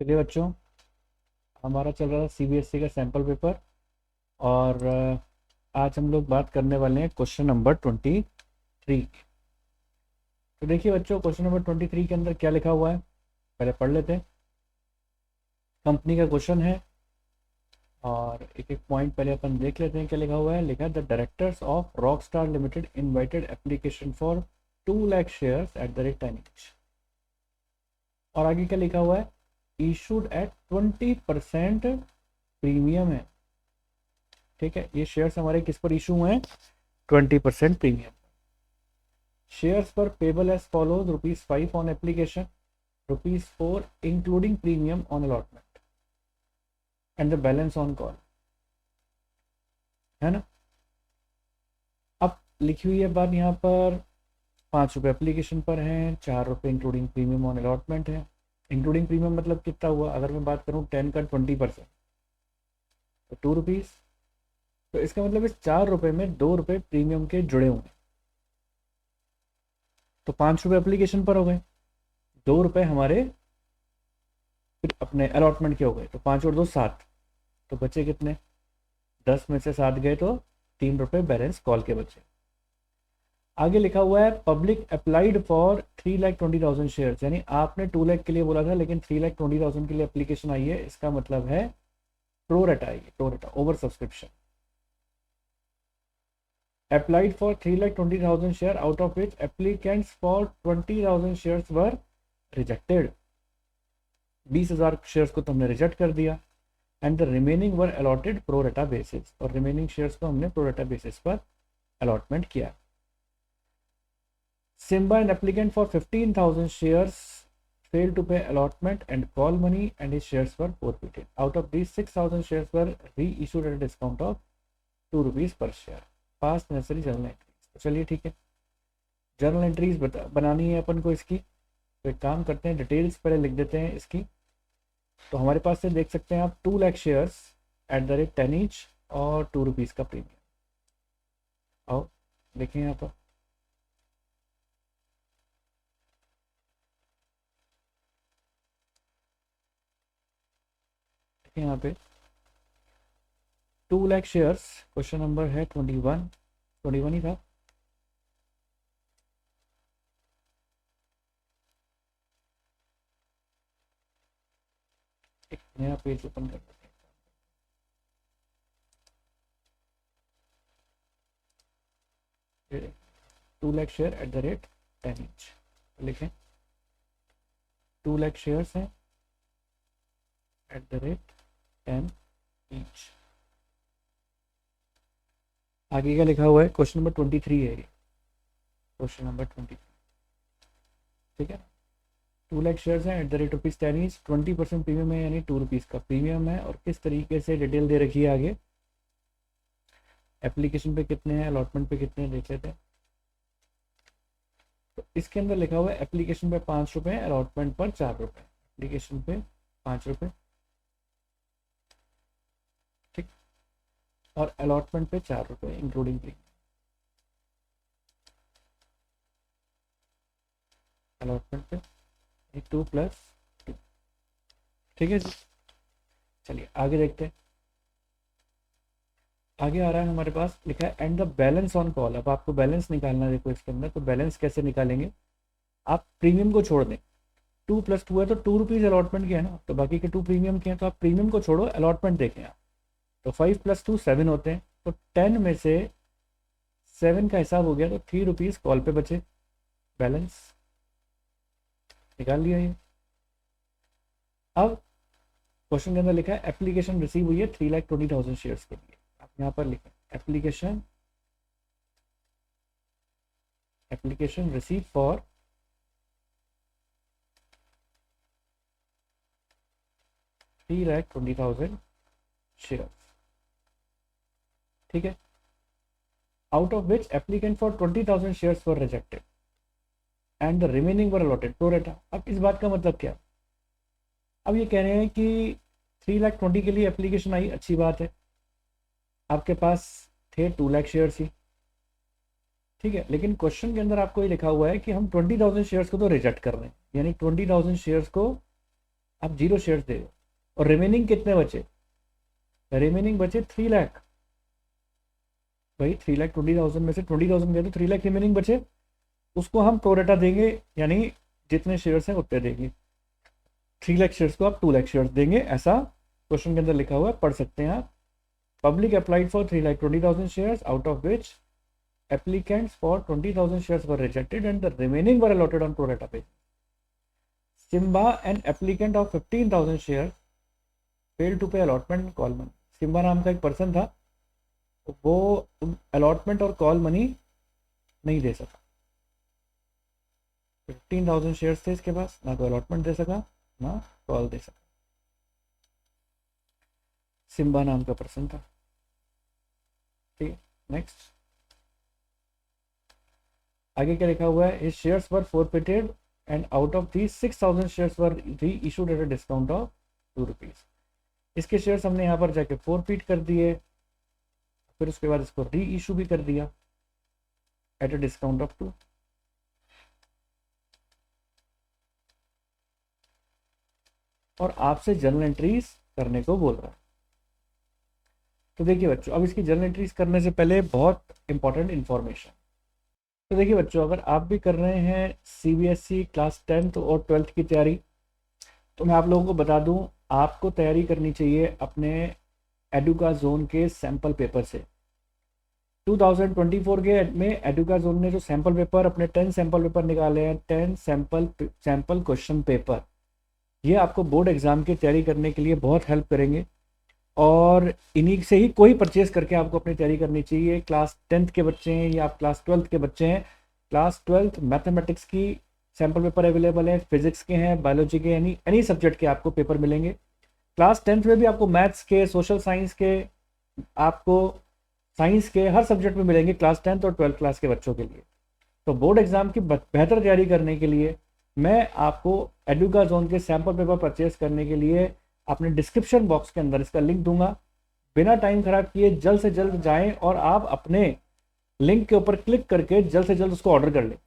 चलिए बच्चों, हमारा चल रहा था सीबीएसई का सैम्पल पेपर। और आज हम लोग बात करने वाले हैं क्वेश्चन नंबर 23 की। तो देखिए बच्चों, क्वेश्चन नंबर 23 के अंदर क्या लिखा हुआ है पहले पढ़ लेते हैं। कंपनी का क्वेश्चन है और एक एक पॉइंट पहले अपन देख लेते हैं क्या लिखा हुआ है। लिखा है the directors of rock star limited invited application for 2 lakh shares at the rate 10 each। और आगे क्या लिखा हुआ है, इशूड एट 20% प्रीमियम है। ठीक है, ये शेयर्स हमारे किस पर इशू हुए हैं? 20% प्रीमियम। शेयर्स पर payable as follows ₹5 on application, ₹4 including premium on allotment and the balance on call. है ना। अब लिखी हुई है बात यहाँ पर, ₹5 एप्लीकेशन पर हैं, ₹4 इंक्लूडिंग प्रीमियम ऑन अलॉटमेंट है। इंक्लूडिंग प्रीमियम मतलब कितना हुआ? अगर मैं बात करूँ 10 का 20% तो ₹2। तो इसका मतलब इस ₹4 में ₹2 प्रीमियम के जुड़े होंगे। तो ₹5 एप्लीकेशन पर हो गए, ₹2 हमारे फिर अपने अलॉटमेंट के हो गए। तो 5 और 2 7, तो बचे कितने? 10 में से 7 गए तो ₹3 बैलेंस कॉल के बचे। आगे लिखा हुआ है पब्लिक अप्लाइड फॉर 3,20,000 शेयर्स, यानी आपने 2 लाख के लिए बोला था लेकिन 3,20,000 के लिए एप्लीकेशन आई है। इसका मतलब है प्रोरेटा आई है, pro rata over subscription. Applied for 3,20,000 share out of which applicants for 20,000 shares were rejected. 20,000 shares को तो हमने रिजेक्ट कर दिया and the remaining were allotted pro rata basis, और रिमेनिंग शेयर्स को हमने प्रोरेटा बेसिस पर अलॉटमेंट किया। Simba, an applicant for 15,000 shares, failed to pay allotment and call money and his shares were forfeited. Out of these, 6,000 shares were reissued at a discount of ₹2 per share. Past necessary journal entries. तो चलिए ठीक है, journal entries बनानी है अपन को इसकी। तो एक काम करते हैं, डिटेल्स पहले लिख देते हैं इसकी। तो हमारे पास से देख सकते हैं आप 2 lakh shares at the rate 10 each और ₹2 का प्रीमियम। आओ देखें यहाँ पर, यहाँ पे 2 लाख शेयर्स, क्वेश्चन नंबर है 21 ही था। एक नया पेज ओपन कर देते हैं। 2 lakh share at the rate 10 each, लिखें 2 लाख शेयर्स हैं एट द रेट 10 each। आगे क्या लिखा हुआ है? क्वेश्चन नंबर 23 है ये, क्वेश्चन नंबर 23। ठीक है, 2 लाख शेयर्स हैं at the rate ₹10 each, 20% premium है यानी ₹2 का प्रीमियम है। और किस तरीके से डिटेल दे रखी है आगे, एप्लीकेशन पे कितने हैं, अलॉटमेंट पे कितने हैं, देख लेते हैं। तो इसके अंदर लिखा हुआ है एप्लीकेशन पे ₹5, अलॉटमेंट पर ₹4। एप्लीकेशन पे ₹5, ठीक, और अलॉटमेंट पे ₹4 इंक्लूडिंग प्रीमियम। अलॉटमेंट पे 2 + 2। ठीक है जी, चलिए आगे देखते हैं। आगे आ रहा है हमारे पास, लिखा है and the balance on call. अब आपको बैलेंस निकालना है। देखो इसके अंदर तो बैलेंस कैसे निकालेंगे, आप प्रीमियम को छोड़ दें। 2 + 2 है तो ₹2 अलॉटमेंट के है ना, तो बाकी के 2 प्रीमियम के हैं, तो आप प्रीमियम को छोड़ो, अलॉटमेंट देखें आप। तो 5 + 2 7 होते हैं, तो 10 में से 7 का हिसाब हो गया, तो ₹3 कॉल पे बचे। बैलेंस निकाल लिया ये। अब क्वेश्चन के अंदर लिखा है एप्लीकेशन रिसीव हुई है 3,20,000 शेयर्स के लिए। आप यहाँ पर लिखें एप्लीकेशन रिसीव फॉर 3,20,000 शेयर्स। ठीक है, out of which applicant for 20,000 shares were rejected and the remaining were allotted pro रेटा। अब इस बात का मतलब क्या? अब ये कह रहे हैं कि 3,20,000 के लिए एप्लीकेशन आई, अच्छी बात है, आपके पास थे 2 लाख शेयर्स ही। ठीक है, लेकिन क्वेश्चन के अंदर आपको ये लिखा हुआ है कि हम 20,000 शेयर्स को तो रिजेक्ट कर रहे हैं, यानी 20,000 शेयर्स को आप 0 शेयर्स दे रहे हो। और रिमेनिंग कितने बचे? रिमेनिंग बचे 3 लाख। भाई 3,20,000 में से 20,000 गए तो 3 लाख रिमेनिंग बचे, उसको हम प्रोरेटा देंगे, यानी जितने शेयर्स हैं उतने देंगे। 3 लाख शेयर्स को आप 2 लाख शेयर्स देंगे, ऐसा क्वेश्चन के अंदर लिखा हुआ है, पढ़ सकते हैं आप। Public applied for 3,20,000 shares, out of which applicants for 20,000 shares were rejected and the remaining were allotted on pro rata basis. Simba, an applicant of 15,000 shares, failed to pay allotment and call money. Simba नाम का एक person था, वो allotment और call money नहीं दे सका। 15,000 shares थे इसके पास, ना तो अलॉटमेंट दे सका ना कॉल दे सका। सिम्बा नाम का पर्सन था। ठीक है, नेक्स्ट आगे क्या लिखा हुआ है? His shares were forfeited and out of the 6,000 shares were reissued at a discount of ₹2। इसके शेयर्स हमने यहाँ पर जाके फोरफिट कर दिए, फिर उसके बाद इसको री इशू भी कर दिया एट अ डिस्काउंट ऑफ 2। और आपसे जर्नल एंट्रीज करने को बोल रहा है। तो देखिए बच्चों, अब इसकी जर्नल एंट्रीज करने से पहले बहुत इंपॉर्टेंट इंफॉर्मेशन। तो देखिए बच्चों, अगर आप भी कर रहे हैं सीबीएसई क्लास 10th और 12th की तैयारी, तो मैं आप लोगों को बता दूं, आपको तैयारी करनी चाहिए अपने एडुका जोन के सैम्पल पेपर से। 2024 के में एडुका जोन ने जो सैम्पल पेपर, अपने 10 सैम्पल पेपर निकाले हैं, 10 सैम्पल क्वेश्चन पेपर, ये आपको बोर्ड एग्जाम की तैयारी करने के लिए बहुत हेल्प करेंगे। और इन्हीं से ही कोई परचेज करके आपको अपनी तैयारी करनी चाहिए। क्लास 10th के बच्चे हैं या आप क्लास 12th के बच्चे हैं, क्लास 12th मैथमेटिक्स की सैम्पल पेपर अवेलेबल है, फिजिक्स के हैं, बायोलॉजी के, यानी एनी सब्जेक्ट के आपको पेपर मिलेंगे। क्लास 10th में भी आपको मैथ्स के, सोशल साइंस के, आपको साइंस के, हर सब्जेक्ट में मिलेंगे क्लास 10th और 12th क्लास के बच्चों के लिए। तो बोर्ड एग्जाम की बेहतर तैयारी करने के लिए मैं आपको एडुका जोन के सैम्पल पेपर परचेज करने के लिए अपने डिस्क्रिप्शन बॉक्स के अंदर इसका लिंक दूंगा। बिना टाइम खराब किए जल्द से जल्द जाएं और आप अपने लिंक के ऊपर क्लिक करके जल्द से जल्द उसको ऑर्डर कर लें,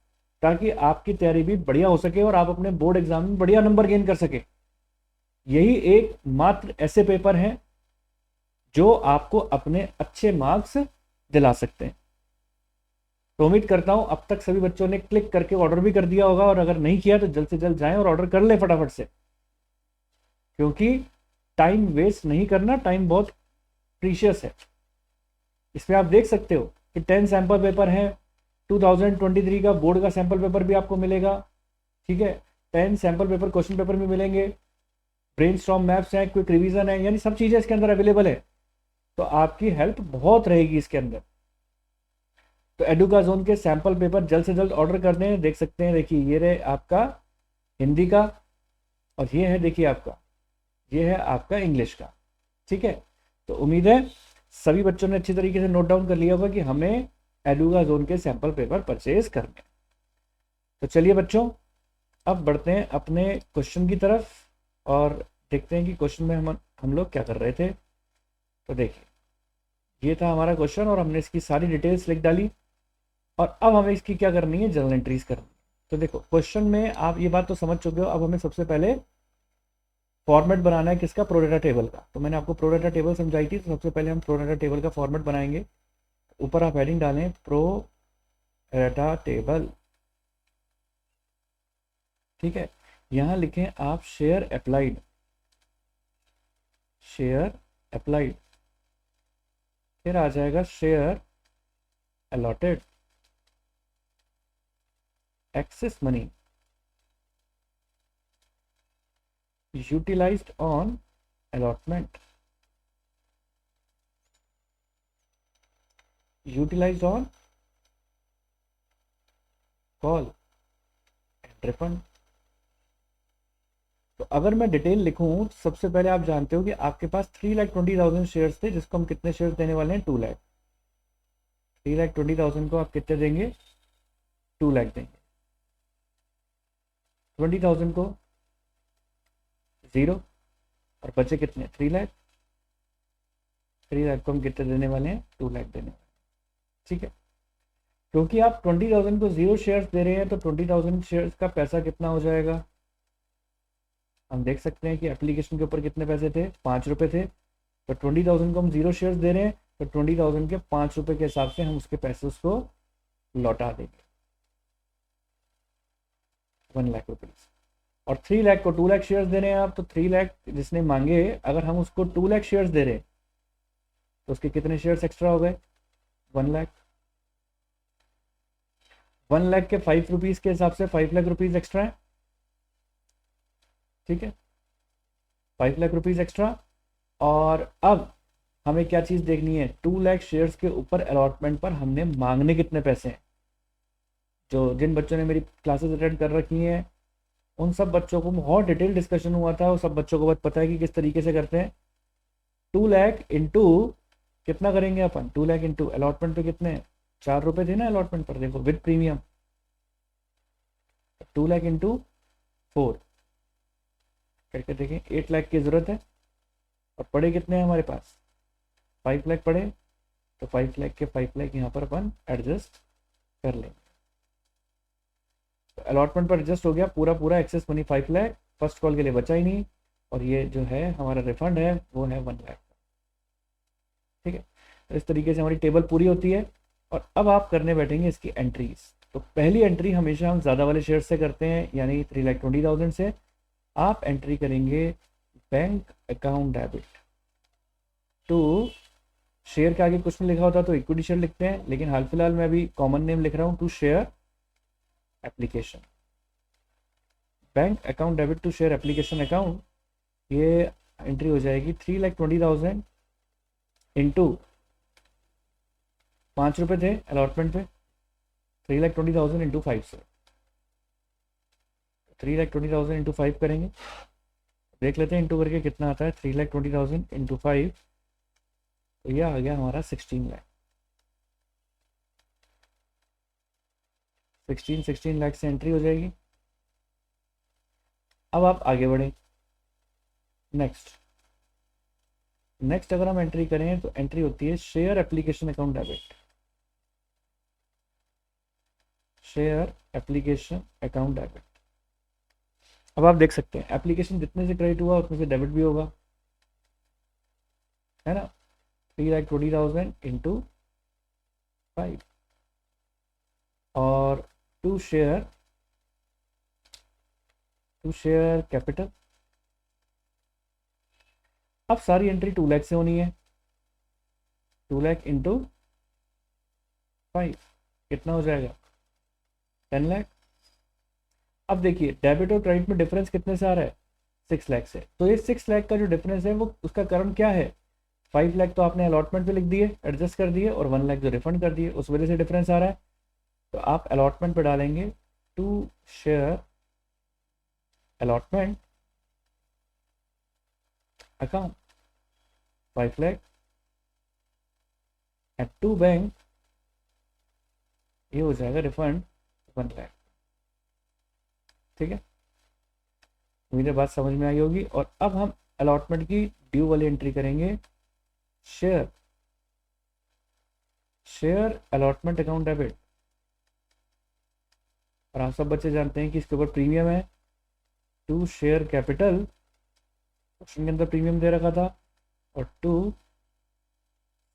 ताकि आपकी तैयारी भी बढ़िया हो सके और आप अपने बोर्ड एग्जाम में बढ़िया नंबर गेन कर सके। यही एक मात्र ऐसे पेपर हैं जो आपको अपने अच्छे मार्क्स दिला सकते हैं। तो उम्मीद करता हूं अब तक सभी बच्चों ने क्लिक करके ऑर्डर भी कर दिया होगा, और अगर नहीं किया तो जल्द से जल्द जाएं और ऑर्डर कर लें फटाफट से, क्योंकि टाइम वेस्ट नहीं करना, टाइम बहुत प्रीशियस है। इसमें आप देख सकते हो कि 10 सैंपल पेपर हैं, 2023 का बोर्ड का सैंपल पेपर भी आपको मिलेगा। ठीक है, 10 सैंपल पेपर क्वेश्चन पेपर भी मिलेंगे, ब्रेनस्टॉर्म मैप्स हैं, क्विक रिवीजन है, यानी सब चीज़ें इसके अंदर अवेलेबल है। तो आपकी हेल्प बहुत रहेगी इसके अंदर। तो एडुका जोन के सैंपल पेपर जल्द से जल्द ऑर्डर कर दें। देख सकते हैं, देखिए ये रहे आपका हिंदी का, और ये है देखिए आपका, ये है आपका इंग्लिश का। ठीक है, तो उम्मीद है सभी बच्चों ने अच्छी तरीके से नोट डाउन कर लिया होगा कि हमें एडुका जोन के सैंपल पेपर परचेज करने। तो चलिए बच्चों, अब बढ़ते हैं अपने क्वेश्चन की तरफ और देखते हैं कि क्वेश्चन में हम लोग क्या कर रहे थे। तो देखिए, ये था हमारा क्वेश्चन और हमने इसकी सारी डिटेल्स लिख डाली, और अब हमें इसकी क्या करनी है, जर्नल एंट्रीज करनी है। तो देखो, क्वेश्चन में आप ये बात तो समझ चुके हो। अब हमें सबसे पहले फॉर्मेट बनाना है किसका, प्रोडेटा टेबल का। तो मैंने आपको प्रोडेटा टेबल समझाई थी, तो सबसे पहले हम प्रोडेटा टेबल का फॉर्मेट बनाएंगे। ऊपर आप हेडिंग डालें प्रोडेटा टेबल। ठीक है, यहाँ लिखें आप शेयर अप्लाइड, शेयर अप्लाइड, फिर आ जाएगा share allotted, excess money, utilized on allotment, utilized on call and refund। तो अगर मैं डिटेल लिखूं, सबसे पहले आप जानते हो कि आपके पास 3,20,000 शेयर्स थे, जिसको हम कितने शेयर्स देने वाले हैं, 2 लाख। 3,20,000 को आप कितने देंगे, 2 लाख देंगे। 20,000 को 0, और बचे कितने, 3 लाख। 3 लाख को हम कितने देने वाले हैं, 2 लाख देने वाले हैं। ठीक है, क्योंकि आप 20,000 को 0 शेयर्स दे रहे हैं, तो 20,000 शेयर्स का पैसा कितना हो जाएगा, हम देख सकते हैं कि एप्लीकेशन के ऊपर कितने पैसे थे, 5 रुपये थे। तो 20,000 को हम 0 शेयर्स दे रहे हैं, तो 20,000 के 5 रुपये के हिसाब से हम उसके पैसे उसको लौटा देंगे, 1 लाख रुपीज़। और 3 लाख को 2 लाख शेयर्स दे रहे हैं आप, तो 3 लाख जिसने मांगे, अगर हम उसको 2 लाख शेयर्स दे रहे हैं तो उसके कितने शेयर्स एक्स्ट्रा हो गए, 1 लाख। 1 लाख के 5 रुपीज़ के हिसाब से 5 लाख रुपीज़ एक्स्ट्रा है, ठीक है, 5 लाख रुपीज़ एक्स्ट्रा। और अब हमें क्या चीज़ देखनी है, 2 लाख शेयर्स के ऊपर अलॉटमेंट पर हमने मांगने कितने पैसे हैं। जो जिन बच्चों ने मेरी क्लासेस अटेंड कर रखी हैं उन सब बच्चों को बहुत डिटेल डिस्कशन हुआ था, वो सब बच्चों को बहुत पता है कि किस तरीके से करते हैं। 2 लाख इंटू कितना करेंगे अपन, 2 लाख इंटू अलॉटमेंट पे कितने, 4 रुपये थे ना अलॉटमेंट पर, देखो विद प्रीमियम। 2 लाख इंटू 4 करके देखें, 8 लाख की ज़रूरत है। और पड़े कितने हैं हमारे पास, 5 लाख पड़े, तो 5 लाख के 5 लाख यहाँ पर अपन एडजस्ट कर लेंगे। तो अलॉटमेंट पर एडजस्ट हो गया, पूरा पूरा excess money 5 lakh first call के लिए बचा ही नहीं। और ये जो है हमारा रिफंड है वो है 1 लाख, ठीक है। तो इस तरीके से हमारी टेबल पूरी होती है। और अब आप करने बैठेंगे इसकी एंट्रीज। तो पहली एंट्री हमेशा हम ज़्यादा वाले शेयर से करते हैं, यानी 3,20,000 से आप एंट्री करेंगे bank account debit to, share के आगे कुछ नहीं लिखा होता तो इक्विटी शेयर लिखते हैं, लेकिन हाल फिलहाल मैं अभी कॉमन नेम लिख रहा हूँ, to share application, bank account debit to share application account. ये एंट्री हो जाएगी 3,20,000 इंटू 5 रुपये थे अलॉटमेंट पे, 3,20,000 इंटू 5 से, 3,20,000 इंटू 5 करेंगे, देख लेते हैं इंटू करके कितना आता है। 3,20,000 इंटू 5, तो यह आ गया हमारा 16 लाख। 16 लाख से एंट्री हो जाएगी। अब आप आगे बढ़ें, नेक्स्ट अगर हम एंट्री करें तो एंट्री होती है share application account debit, share application account debit. अब आप देख सकते हैं एप्लीकेशन जितने से क्रेडिट हुआ उतने से डेबिट भी होगा, है ना। 3,20,000 इंटू 5 और टू शेयर कैपिटल। अब सारी एंट्री 2 लाख से होनी है, 2 लाख इंटू 5 कितना हो जाएगा, 10 लाख। अब देखिए डेबिट और क्रेडिट में डिफरेंस कितने से आ रहा है, 6 लाख से। तो ये 6 लाख का जो डिफरेंस है वो उसका कारण क्या है, 5 लाख तो आपने अलॉटमेंट पे लिख दिए, एडजस्ट कर दिए, और 1 लाख जो रिफंड कर दिए, उस वजह से डिफरेंस आ रहा है। तो आप अलॉटमेंट पे डालेंगे to share allotment account 5 lakh at to bank, ये हो जाएगा रिफंड 1 लाख, ठीक है। मुझे बात समझ में आई होगी। और अब हम अलॉटमेंट की ड्यू वाली एंट्री करेंगे, शेयर अलॉटमेंट अकाउंट डेबिट। और आप सब बच्चे जानते हैं कि इसके ऊपर प्रीमियम है, टू शेयर कैपिटल, ऑप्शन के अंदर प्रीमियम दे रखा था, और टू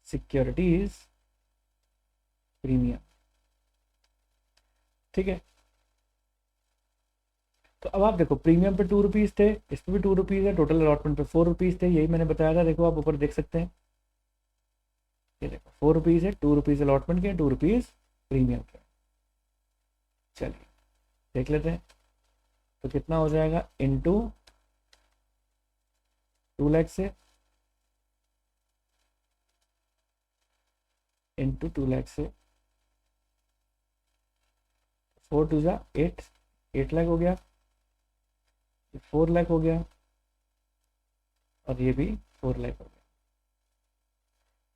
सिक्योरिटीज प्रीमियम, ठीक है। तो अब आप देखो प्रीमियम पे 2 रुपीज़ थे, इस पर भी 2 रुपीज़ है, टोटल अलॉटमेंट पे 4 रुपीज़ थे, यही मैंने बताया था। देखो आप ऊपर देख सकते हैं, ये देखो 4 रुपीज़ है, 2 रुपीज़ अलॉटमेंट के, 2 रुपीज़ प्रीमियम के। चलिए देख लेते हैं, तो कितना हो जाएगा, इंटू 2 लाख से, इंटू 2 लाख से, 4 टू जा 8 लाख हो गया, 4 लाख हो गया, और ये भी 4 लाख हो गया।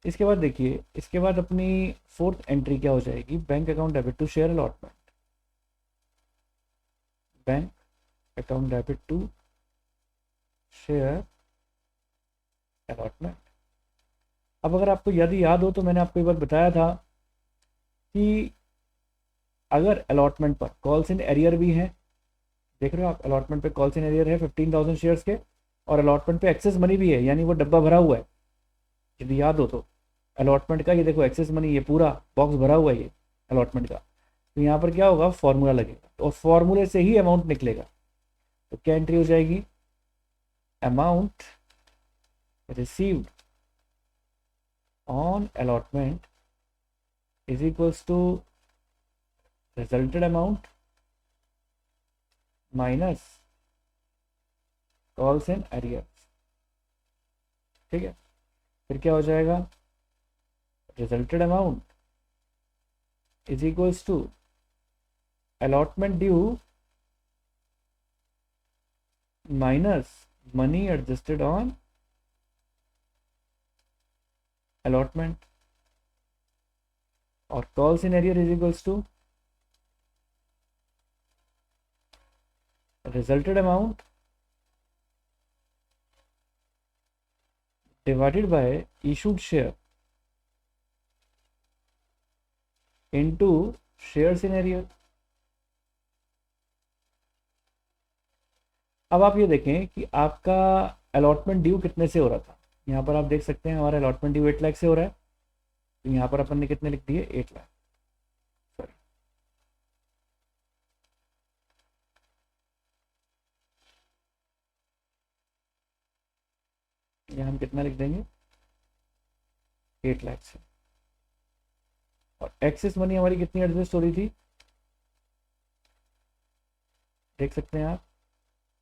इसके बाद देखिए, इसके बाद अपनी फोर्थ एंट्री क्या हो जाएगी, bank account debit to share allotment, bank account debit to share allotment. अब अगर आपको यदि याद हो तो मैंने आपको एक बार बताया था कि अगर अलॉटमेंट पर कॉल्स इन एरियर भी हैं, देख रहे हो आप, अलॉटमेंट पे कॉल्स इन एरियर है 15,000 शेयर्स के, और अलॉटमेंट पे एक्सेस मनी भी है, यानी वो डब्बा भरा हुआ है। यदि याद हो तो अलॉटमेंट का ये देखो एक्सेस मनी, ये पूरा बॉक्स भरा हुआ है ये अलॉटमेंट का। तो यहाँ पर क्या होगा, फॉर्मूला लगेगा और फॉर्मूले से ही अमाउंट निकलेगा। तो क्या एंट्री हो जाएगी, amount received on allotment is equals to resulted amount minus calls in arrear. ठीक है, फिर क्या हो जाएगा, resulted amount is equals to allotment due minus money adjusted on allotment, और calls in arrear is equals to resulted amount divided by issued share into shares in arrear। अब आप ये देखें कि आपका अलॉटमेंट ड्यू कितने से हो रहा था। यहाँ पर आप देख सकते हैं हमारा अलॉटमेंट ड्यू 8 लाख से हो रहा है। तो यहाँ पर अपन ने कितने लिख दिए, 8 लाख, सॉरी यहाँ हम कितना लिख देंगे, 8 लाख से। और एक्सेस मनी हमारी कितनी एडजस्ट हो रही थी, देख सकते हैं आप,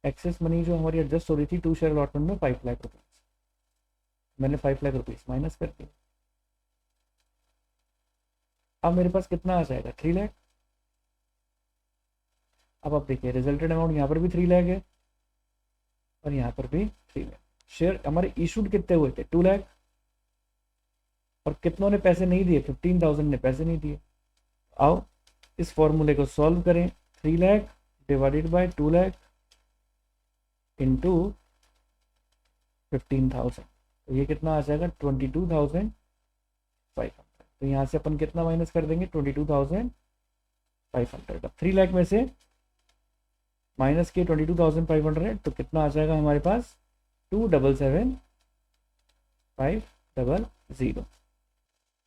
एक्सेस मनी जो हमारी एडजस्ट हो रही थी टू शेयर अलॉटमेंट में 5 लाख रुपीज़, मैंने 5 लाख रुपीज़ माइनस कर दिया। अब मेरे पास कितना आ जाएगा, 3 लाख। अब आप देखिए रिजल्टेड अमाउंट यहाँ पर भी 3 लाख है और यहाँ पर भी 3 लाख। शेयर हमारे इशूड कितने हुए थे, 2 लाख, और कितनों ने पैसे नहीं दिए, 15,000 ने पैसे नहीं दिए। आओ इस फॉर्मूले को सॉल्व करें, 3 lakh divided by 2 lakh into 15,000, तो ये कितना आ जाएगा, 22,500। तो यहाँ से अपन कितना माइनस कर देंगे, 22,500। अब 3 लाख में से माइनस के 22,500, तो कितना आ जाएगा हमारे पास, 277,500।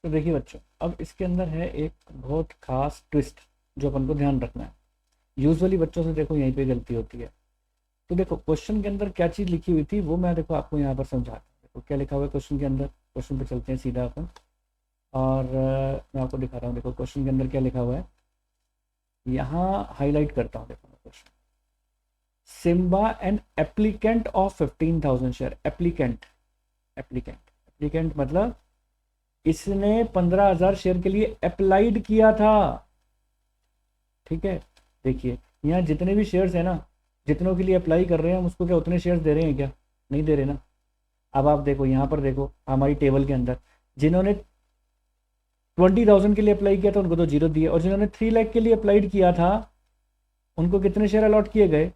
तो देखिए बच्चों, अब इसके अंदर है एक बहुत खास ट्विस्ट जो अपन को ध्यान रखना है। यूजुअली बच्चों से देखो यहीं पे गलती होती है। तो देखो क्वेश्चन के अंदर क्या चीज़ लिखी हुई थी वो मैं देखो आपको यहाँ पर समझाता हूँ। देखो क्या लिखा हुआ है क्वेश्चन के अंदर, क्वेश्चन पे चलते हैं सीधा अपन, और मैं आपको दिखा रहा हूँ। देखो क्वेश्चन के अंदर क्या लिखा हुआ है, यहाँ हाईलाइट करता हूँ। देखो question, Simba an applicant of 15,000 share. Applicant, applicant, applicant मतलब इसने 15,000 शेयर के लिए अप्लाइड किया था। ठीक है, देखिए यहाँ जितने भी शेयर्स है ना, जितनों के लिए अप्लाई कर रहे हैं हम उसको क्या उतने शेयर्स दे रहे हैं क्या, नहीं दे रहे ना। अब आप देखो यहाँ पर देखो हमारी टेबल के अंदर जिन्होंने 20,000 के लिए अप्लाई किया था उनको तो 0 दिए, और जिन्होंने 3 लाख के लिए अप्लाइड किया था उनको कितने शेयर अलॉट किए गए,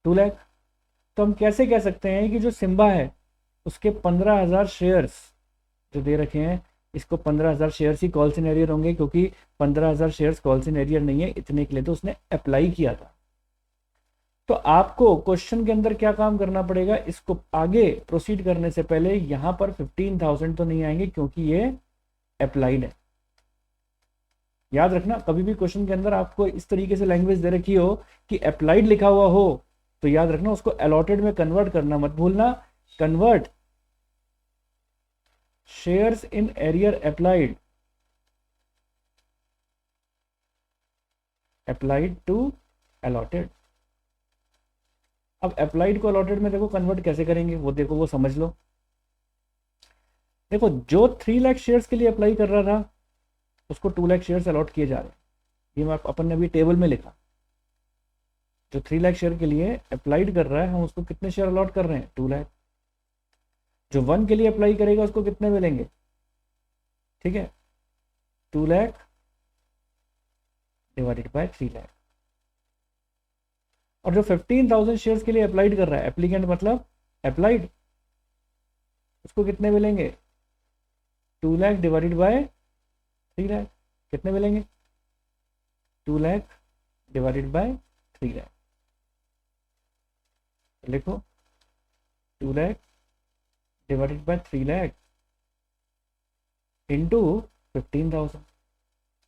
2 लाख। तो हम कैसे कह सकते हैं कि जो सिम्बा है उसके 15,000 शेयर्स जो दे रखे हैं, इसको 15,000 shares he calls in arrear होंगे, क्योंकि 15,000 शेयर्स कॉल्स इन एरियर नहीं है, इतने के लिए तो उसने अप्लाई किया था। तो आपको क्वेश्चन के अंदर क्या काम करना पड़ेगा, इसको आगे प्रोसीड करने से पहले यहाँ पर 15,000 तो नहीं आएंगे क्योंकि ये अप्लाइड है। याद रखना, कभी भी क्वेश्चन के अंदर आपको इस तरीके से लैंग्वेज दे रखी हो कि अप्लाइड लिखा हुआ हो तो याद रखना उसको अलॉटेड में कन्वर्ट करना मत भूलना। Convert shares in arrear applied, applied to allotted. अब अप्लाइड को अलॉटेड में देखो कन्वर्ट कैसे करेंगे वो देखो, वो समझ लो। देखो जो 3 लाख शेयर्स के लिए अप्लाई कर रहा था उसको 2 लाख शेयर्स अलॉट किए जा रहे हैं, ये मैं अपन ने अभी टेबल में लिखा। जो 3 लाख शेयर के लिए अप्लाइड कर रहा है हम उसको कितने शेयर अलॉट कर रहे हैं, 2 लाख। जो 1 के लिए अप्लाई करेगा उसको कितने मिलेंगे, ठीक है, 2 लाख डिवाइडेड बाय 3 लाख। और जो 15,000 शेयर्स के लिए अप्लाइड कर रहा है, एप्लीकेंट मतलब अप्लाइड, उसको कितने मिलेंगे, 2 लाख डिवाइडेड बाय 3 लाख। कितने मिलेंगे, 2 लाख डिवाइडेड बाय 3 लाख। लिखो 2 lakh divided by 3 lakh into 15,000।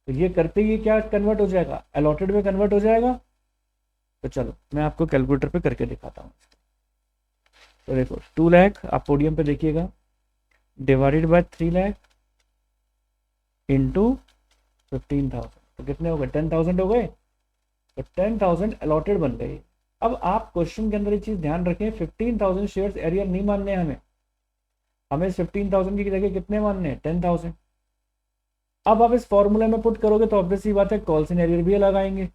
तो ये करते ही क्या कन्वर्ट हो जाएगा, अलॉटेड में कन्वर्ट हो जाएगा। तो चलो मैं आपको कैलकुलेटर पे करके दिखाता हूँ। तो देखो 2 लाख आप पोडियम पे देखिएगा, डिवाइडेड बाय 3 लाख इंटू 15,000, तो कितने हो गए, 10,000 हो गए। तो 10,000 अलॉटेड बन गई। अब आप क्वेश्चन के अंदर ये चीज ध्यान रखें, 15,000 शेयर्स एरियर नहीं मानने हमें, हमें 15,000 की जगह कितने मानने हैं, 10,000। अब आप इस फॉर्मूला में पुट करोगे तो ऑब्वियस सी बात है कॉल्स इन एरियर भी लगाएंगे।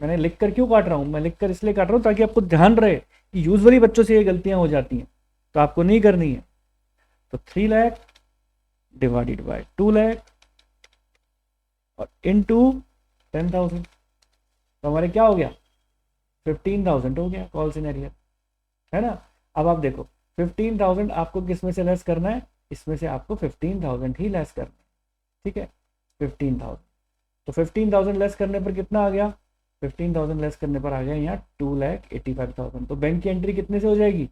मैंने लिख कर क्यों काट रहा हूं, मैं लिख कर इसलिए काट रहा हूं ताकि आपको ध्यान रहे कि यूजुअली बच्चों से ये गलतियां हो जाती हैं, तो आपको नहीं करनी है। तो 3 लाख डिवाइडेड बाय 2 लाख और इनटू 10,000, तो हमारे क्या हो गया, 15,000 हो गया कॉल्स इन एरियर, है ना। अब आप देखो 15,000 आपको किस में से लेस करना है, इसमें से आपको 15,000 ही लेस करना है, ठीक है। 15,000, तो 15,000 लेस करने पर कितना आ गया, 15,000 लेस करने पर आ गया यहाँ 2,85,000। तो बैंक की एंट्री कितने से हो जाएगी,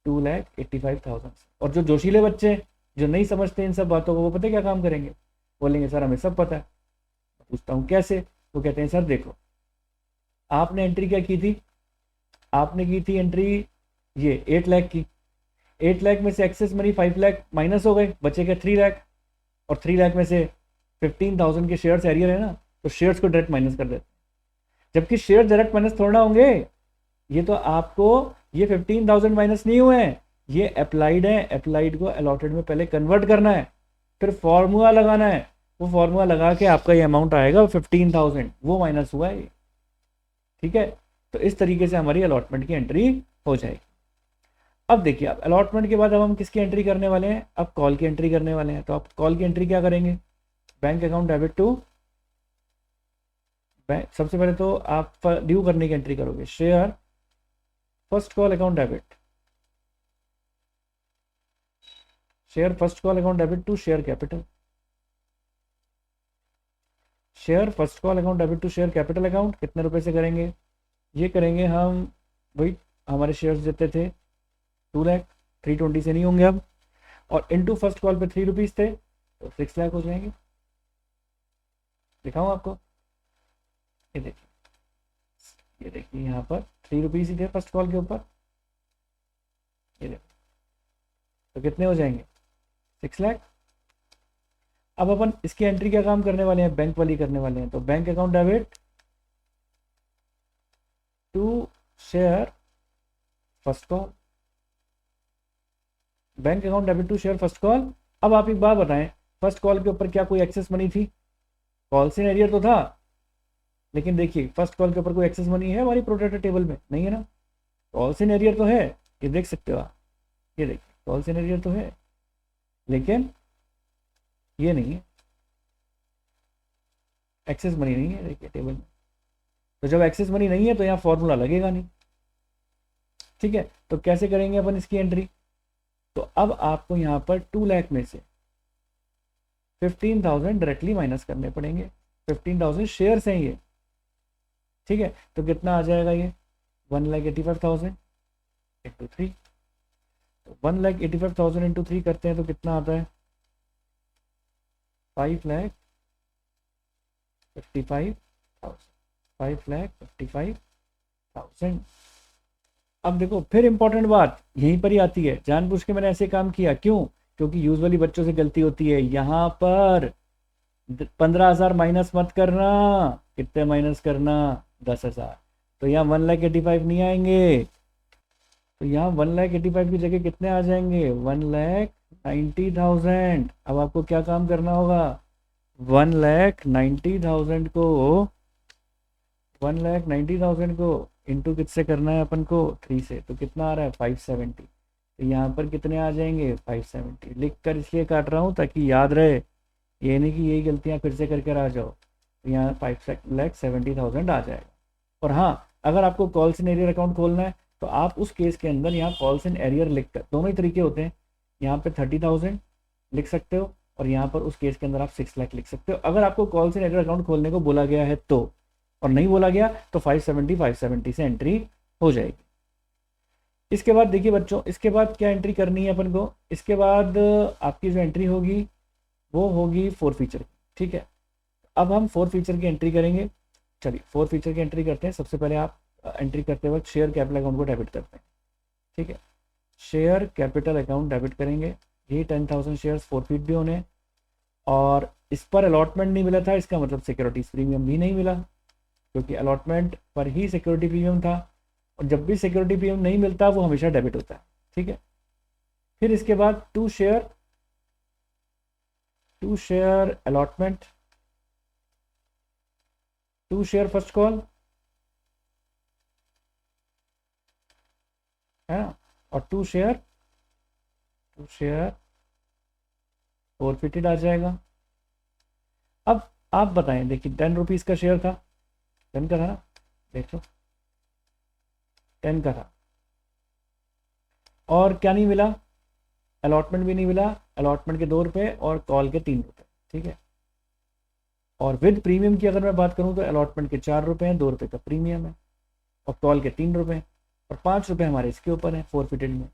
2,85,000 से। और जो जोशीले बच्चे जो नहीं समझते इन सब बातों को, वो पता है क्या काम करेंगे, बोलेंगे सर हमें सब पता है। पूछता हूँ कैसे, वो कहते हैं सर देखो आपने एंट्री क्या की थी, आपने की थी एंट्री ये 8 लाख की, 8 लाख में से एक्सेस मनी 5 लाख माइनस हो गए, बचे गए 3 लाख, और 3 लाख में से 15,000 के शेयर्स एरियर है ना, तो शेयर्स को डायरेक्ट माइनस कर देते, जबकि शेयर डायरेक्ट माइनस थोड़ा होंगे। ये तो आपको ये 15,000 माइनस नहीं हुए हैं, ये अप्लाइड है, अप्लाइड को अलॉटेड में पहले कन्वर्ट करना है, फिर फॉर्मूला लगाना है, वो फॉर्मूला लगा के आपका ये अमाउंट आएगा 15,000, वो माइनस हुआ है, ठीक है। तो इस तरीके से हमारी अलॉटमेंट की एंट्री हो जाएगी। अब देखिए अब अलॉटमेंट के बाद अब हम किसकी एंट्री करने वाले हैं, अब कॉल की एंट्री करने वाले हैं। तो आप कॉल की एंट्री क्या करेंगे, bank account debit to bank, सबसे पहले तो आप ड्यू करने की एंट्री करोगे, share first call account debit, share first call account debit to share capital, share first call account debit to share capital account. कितने रुपए से करेंगे, ये करेंगे हम वही हमारे शेयर्स देते थे 2 लाख, 320 से नहीं होंगे अब, और इनटू फर्स्ट कॉल पे 3 रुपीज थे तो 6 लाख हो जाएंगे। दिखाऊं आपको, ये देखिए, ये देखिए यहाँ पर 3 रुपीज ही थे फर्स्ट कॉल के ऊपर, ये देखो, तो कितने हो जाएंगे, 6 लाख। अब अपन इसकी एंट्री क्या काम करने वाले हैं, बैंक वाली करने वाले हैं। तो bank account debit to share first call, bank account debit to share first call. अब आप एक बात बताएं, फर्स्ट कॉल के ऊपर क्या कोई एक्सेस मनी थी, कॉल्स इन एरियर तो था, लेकिन देखिए फर्स्ट कॉल के ऊपर कोई एक्सेस मनी है हमारी प्रोटेक्टेड टेबल में, नहीं है ना। कॉल्स इन एरियर तो है, ये देख सकते हो आप, ये देखिए कॉल्स इन एरियर तो है, लेकिन ये नहीं है, एक्सेस मनी नहीं है देखिए टेबल में। तो जब एक्सेस मनी नहीं है तो यहाँ फॉर्मूला लगेगा नहीं, ठीक है। तो कैसे करेंगे अपन इसकी एंट्री, तो अब आपको यहाँ पर 2 लाख में से 15,000 डायरेक्टली माइनस करने पड़ेंगे, 15,000 शेयर्स हैं ये, ठीक है। तो कितना आ जाएगा ये 1,85,000 इंटू 3, तो 1,85,000 इंटू 3 करते हैं तो कितना आता है 5,55,000, 5,55,000। अब देखो फिर इंपॉर्टेंट बात यहीं पर ही आती है, जानबूझ के मैंने ऐसे काम किया क्यों, क्योंकि यूजुअली बच्चों से गलती होती है, यहाँ पर 15,000 माइनस मत करना, कितने माइनस करना 10,000, तो यहाँ 1,85,000 नहीं आएंगे, तो यहाँ 1,85,000 की जगह कितने आ जाएंगे 1,90,000। अब आपको क्या काम करना होगा, 1,90,000 को 1,90,000 को इंटू किससे करना है अपन को 3 से, तो कितना आ रहा है 570, तो यहाँ पर कितने आ जाएंगे 570। लिख कर इसलिए काट रहा हूँ ताकि याद रहे, ये नहीं कि यही गलतियाँ फिर से करके आ जाओ। तो यहाँ 5,70,000 आ जाएगा। और हाँ, अगर आपको कॉल्स इन एरियर अकाउंट खोलना है तो आप उस केस के अंदर यहाँ कॉल्स इन एरियर लिख कर, दोनों ही तरीके होते हैं, यहाँ पे 30,000 लिख सकते हो और यहाँ पर उस केस के अंदर आप 6 लाख लिख सकते हो, अगर आपको कॉल्स इन एरियर अकाउंट खोलने को बोला गया है तो। और नहीं बोला गया तो 570 से एंट्री हो जाएगी। इसके बाद देखिए बच्चों, इसके बाद क्या एंट्री करनी है अपन को, इसके बाद आपकी जो एंट्री होगी वो होगी फोर फीचर की, ठीक है। अब हम फोर फीचर की एंट्री करेंगे। चलिए फोर फीचर की एंट्री करते हैं। सबसे पहले आप एंट्री करते वक्त शेयर कैपिटल अकाउंट को डेबिट करते हैं, ठीक है। शेयर कैपिटल अकाउंट डेबिट करेंगे। ये 10,000 शेयर्स फोरफीट भी होने, और इस पर अलॉटमेंट नहीं मिला था, इसका मतलब सिक्योरिटीज प्रीमियम भी नहीं मिला, क्योंकि अलॉटमेंट पर ही सिक्योरिटी प्रीमियम था, और जब भी सिक्योरिटी प्रीमियम नहीं मिलता वो हमेशा डेबिट होता है, ठीक है। फिर इसके बाद to share allotment, to share first call, है ना, और टू शेयर फोरफिटेड आ जाएगा। अब आप बताएं, देखिए 10 रुपीज़ का शेयर था, 10 का था ना, देख लो 10 का था, और क्या नहीं मिला, अलॉटमेंट भी नहीं मिला, अलॉटमेंट के 2 रुपये और कॉल के 3 रुपये, ठीक है। और विद प्रीमियम की अगर मैं बात करूं तो अलॉटमेंट के 4 रुपये हैं, 2 रुपये का प्रीमियम है, और कॉल के 3 रुपये, और 5 रुपये हमारे इसके ऊपर है फोरफिटेड में।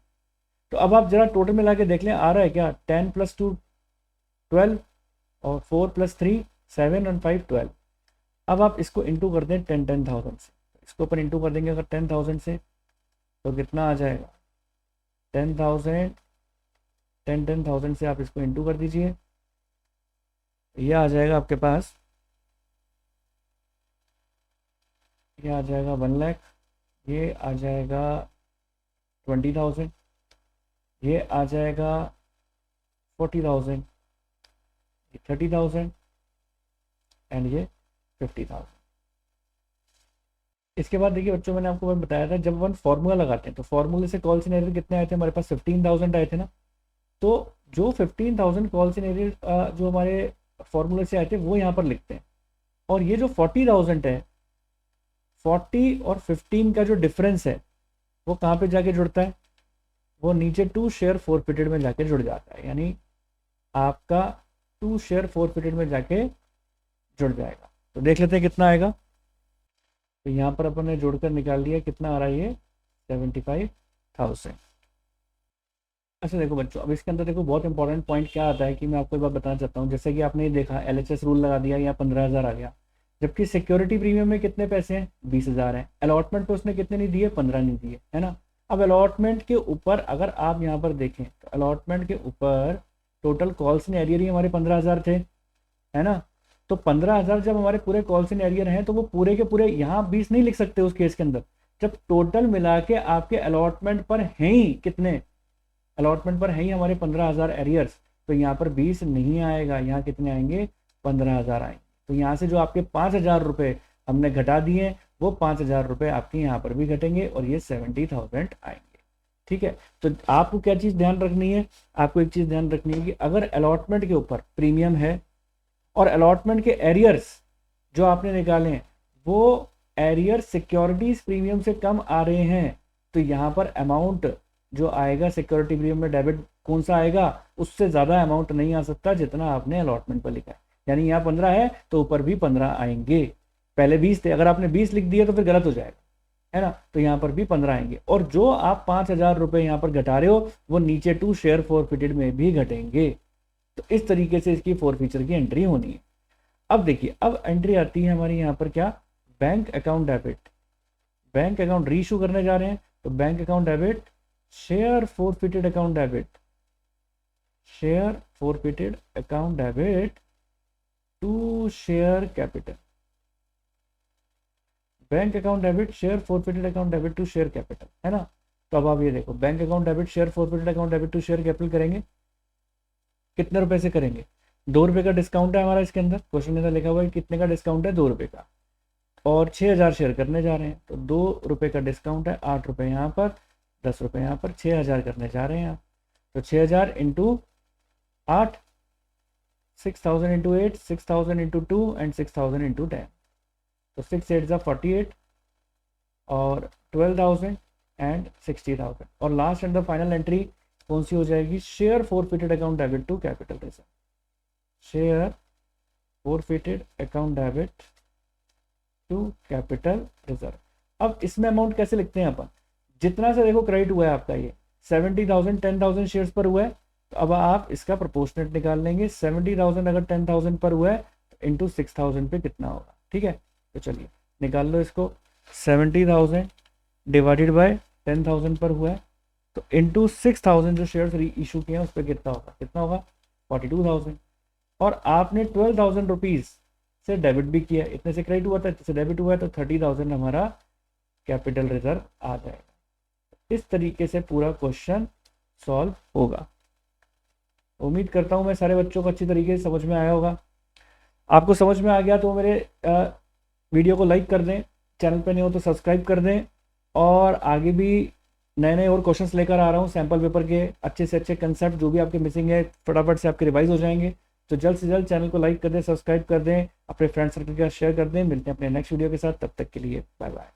तो अब आप जरा टोटल मिला के देख लें, आ रहा है क्या, 10 + 2 12, और 4 + 3 7, और 5 12। अब आप इसको इंटू कर दें 10,000 से, इसको अपन इंटू कर देंगे अगर 10,000 से, तो कितना आ जाएगा, 10,000, 10,000 से आप इसको इंटू कर दीजिए, ये आ जाएगा आपके पास, ये आ जाएगा 1 लाख, ये आ जाएगा 20,000, ये आ जाएगा 40,000, ये 30,000, एंड ये 50,000। इसके बाद देखिए बच्चों, मैंने आपको बताया था जब अपन फॉर्मूला लगाते हैं तो फॉर्मूले से कॉल सिनेरियो कितने आए थे हमारे पास, 15,000 आए थे ना। तो जो 15,000 कॉल सिनेरियो जो हमारे फॉर्मूले से आए थे वो यहाँ पर लिखते हैं, और ये जो 40,000 है, 40 और 15 का जो डिफरेंस है वो कहाँ पे जाके जुड़ता है, वो नीचे टू शेयर फोरफिटेड में जाके जुड़ जाता है, यानी आपका टू शेयर फोरफिटेड में जाके जुड़ जाएगा। तो देख लेते हैं कितना आएगा। तो यहाँ पर अपन ने जोड़कर निकाल लिया, कितना आ रहा है ये, 75,000। अच्छा देखो बच्चों, अब इसके अंदर देखो बहुत इंपॉर्टेंट पॉइंट क्या आता है कि मैं आपको एक बात बताना चाहता हूँ। जैसे कि आपने ये देखा LHS रूल लगा दिया, यहाँ 15,000 आ गया, जबकि सिक्योरिटी प्रीमियम में कितने पैसे हैं, 20,000 हैं। अलॉटमेंट पे उसने कितने नहीं दिए, 15 नहीं दिए, है ना। अब अलॉटमेंट के ऊपर अगर आप यहाँ पर देखें तो अलॉटमेंट के ऊपर टोटल कॉल्स इन एरियर ही हमारे 15,000 थे, है ना। तो 15,000 जब हमारे पूरे कॉल्स इन एरियर हैं तो वो पूरे के पूरे यहाँ 20 नहीं लिख सकते उस केस के अंदर, जब टोटल मिला के आपके अलॉटमेंट पर हैं ही कितने, अलॉटमेंट पर है ही हमारे 15,000 एरियर्स, तो यहाँ पर 20 नहीं आएगा, यहाँ कितने आएंगे, 15,000 आएंगे। तो यहाँ से जो आपके 5,000 रुपये हमने घटा दिए, वो 5,000 रुपये आपके यहाँ पर भी घटेंगे, और ये 70,000 आएंगे, ठीक है। तो आपको क्या चीज़ ध्यान रखनी है, आपको एक चीज़ ध्यान रखनी है कि अगर अलॉटमेंट के ऊपर प्रीमियम है और अलॉटमेंट के एरियर्स जो आपने निकाले हैं वो एरियर सिक्योरिटीज प्रीमियम से कम आ रहे हैं, तो यहाँ पर अमाउंट जो आएगा सिक्योरिटी प्रीमियम में डेबिट कौन सा आएगा, उससे ज़्यादा अमाउंट नहीं आ सकता जितना आपने अलॉटमेंट पर लिखा है। यानी यहाँ 15 है तो ऊपर भी 15 आएंगे, पहले 20 थे, अगर आपने 20 लिख दिया तो फिर गलत हो जाएगा, है ना। तो यहाँ पर भी 15 आएंगे, और जो आप 5,000 रुपये यहाँ पर घटा रहे हो वो नीचे टू शेयर फोरफिटेड में भी घटेंगे। तो इस तरीके से इसकी फोर फीचर की एंट्री होनी है। अब देखिए, अब एंट्री आती है हमारी यहाँ पर क्या, bank account debit, bank account reissue करने जा रहे हैं, तो bank account debit, share forfeited account debit, share forfeited account debit to share capital, bank account debit share forfeited account debit to share capital, है ना। तो अब आप ये देखो, bank account debit share forfeited account debit to share capital करेंगे, कितने रुपए से करेंगे, 2 रुपये का डिस्काउंट है हमारा इसके अंदर, क्वेश्चन में लिखा हुआ है कितने का डिस्काउंट है, 2 रुपये का, और 6,000 शेयर करने जा रहे हैं, तो 2 रुपये का डिस्काउंट है, 8 रुपये यहाँ पर, 10 रुपये यहाँ पर, 6,000 करने जा रहे हैं आप। तो 6,000 into 8, 6,000 into 8, 6,000 into 2 and 6,000 into 10, तो 6 8 48, और 12,000 एंड 60,000, और last and the final entry कौन सी हो जाएगी, share forfeited account debit to capital reserve, share forfeited account debit to capital reserve. अब इसमें अमाउंट कैसे लिखते हैं अपन, जितना से देखो क्रेडिट हुआ है आपका ये 70,000 10,000 शेयर्स पर हुआ है, तो अब आप इसका प्रोपोर्शनेट निकाल लेंगे। 70,000 अगर 10,000 पर हुआ है तो इंटू 6,000 पे कितना होगा, ठीक है। तो चलिए निकाल लो इसको, 70,000 डिवाइडेड बाय 10,000 पर हुआ है, तो इंटू 6,000 जो शेयर्स इशू किए हैं उस पर कितना होगा 42,000। और आपने 12,000 रुपीज़ से डेबिट भी किया, इतने से क्रेडिट हुआ था, इतने से डेबिट हुआ है, तो 30,000 हमारा कैपिटल रिजर्व आ जाएगा। इस तरीके से पूरा क्वेश्चन सॉल्व होगा। उम्मीद करता हूँ मैं सारे बच्चों को अच्छी तरीके से समझ में आया होगा। आपको समझ में आ गया तो मेरे वीडियो को लाइक कर दें, चैनल पे नहीं हो तो सब्सक्राइब कर दें, और आगे भी नए नए और क्वेश्चंस लेकर आ रहा हूँ सैम्पल पेपर के, अच्छे से अच्छे कंसेप्ट जो भी आपके मिसिंग है फटाफट से आपके रिवाइज हो जाएंगे। तो जल्द से जल्द चैनल को लाइक कर दें, सब्सक्राइब कर दें, अपने फ्रेंड सर्कल के साथ शेयर कर दें। मिलते हैं अपने नेक्स्ट वीडियो के साथ, तब तक के लिए बाय बाय।